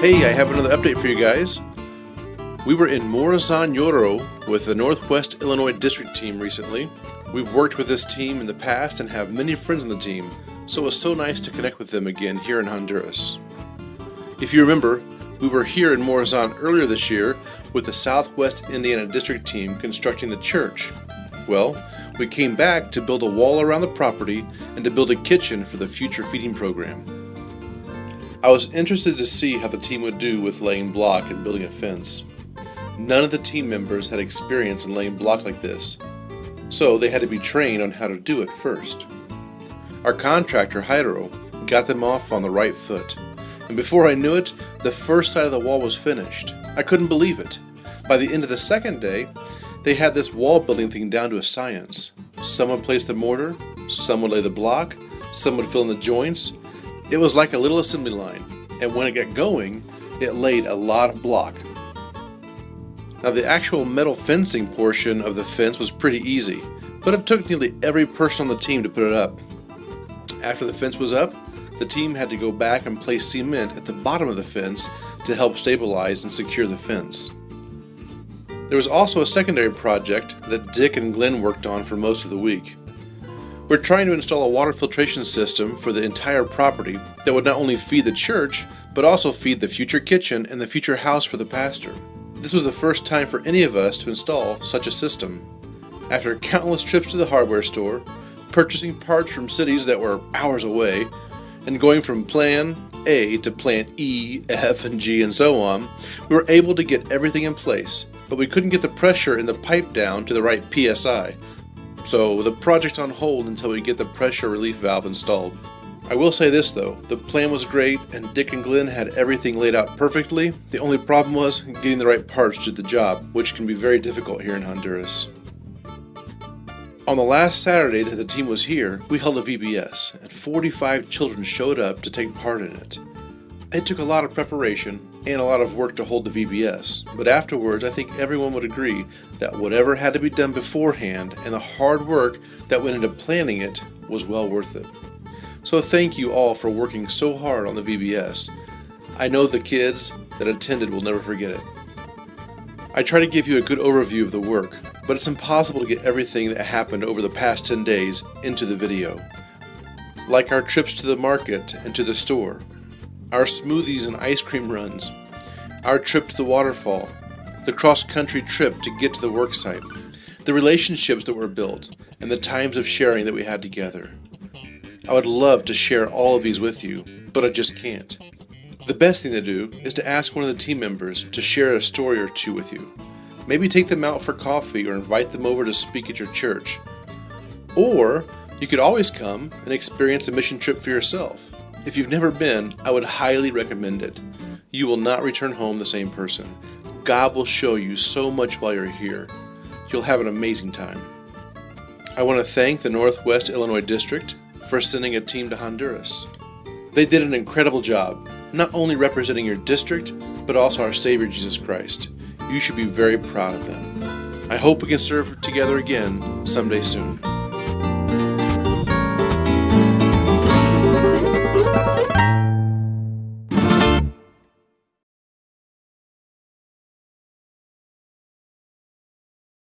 Hey, I have another update for you guys. We were in Morazan Yoro with the Northwest Illinois District team recently. We've worked with this team in the past and have many friends on the team, so it was so nice to connect with them again here in Honduras. If you remember, we were here in Morazan earlier this year with the Southwest Indiana District team constructing the church. Well, we came back to build a wall around the property and to build a kitchen for the future feeding program. I was interested to see how the team would do with laying block and building a fence. None of the team members had experience in laying block like this, so they had to be trained on how to do it first. Our contractor, Jairo, got them off on the right foot, and before I knew it, the first side of the wall was finished. I couldn't believe it. By the end of the second day, they had this wall building thing down to a science. Some would place the mortar, some would lay the block, some would fill in the joints. It was like a little assembly line, and when it got going, it laid a lot of block. Now the actual metal fencing portion of the fence was pretty easy, but it took nearly every person on the team to put it up. After the fence was up, the team had to go back and place cement at the bottom of the fence to help stabilize and secure the fence. There was also a secondary project that Dick and Glenn worked on for most of the week. We're trying to install a water filtration system for the entire property that would not only feed the church, but also feed the future kitchen and the future house for the pastor. This was the first time for any of us to install such a system. After countless trips to the hardware store, purchasing parts from cities that were hours away, and going from plan A to plan E, F, and G, and so on, we were able to get everything in place, but we couldn't get the pressure in the pipe down to the right PSI. So the project's on hold until we get the pressure relief valve installed. I will say this though, the plan was great and Dick and Glenn had everything laid out perfectly. The only problem was getting the right parts to do the job, which can be very difficult here in Honduras. On the last Saturday that the team was here, we held a VBS, and 45 children showed up to take part in it. It took a lot of preparation and a lot of work to hold the VBS, but afterwards I think everyone would agree that whatever had to be done beforehand and the hard work that went into planning it was well worth it. So thank you all for working so hard on the VBS. I know the kids that attended will never forget it. I try to give you a good overview of the work, but it's impossible to get everything that happened over the past 10 days into the video. Like our trips to the market and to the store, our smoothies and ice cream runs, our trip to the waterfall, the cross-country trip to get to the worksite, the relationships that were built, and the times of sharing that we had together. I would love to share all of these with you, but I just can't. The best thing to do is to ask one of the team members to share a story or two with you. Maybe take them out for coffee or invite them over to speak at your church. Or you could always come and experience a mission trip for yourself. If you've never been, I would highly recommend it. You will not return home the same person. God will show you so much while you're here. You'll have an amazing time. I want to thank the Northwest Illinois District for sending a team to Honduras. They did an incredible job, not only representing your district, but also our Savior Jesus Christ. You should be very proud of them. I hope we can serve together again someday soon.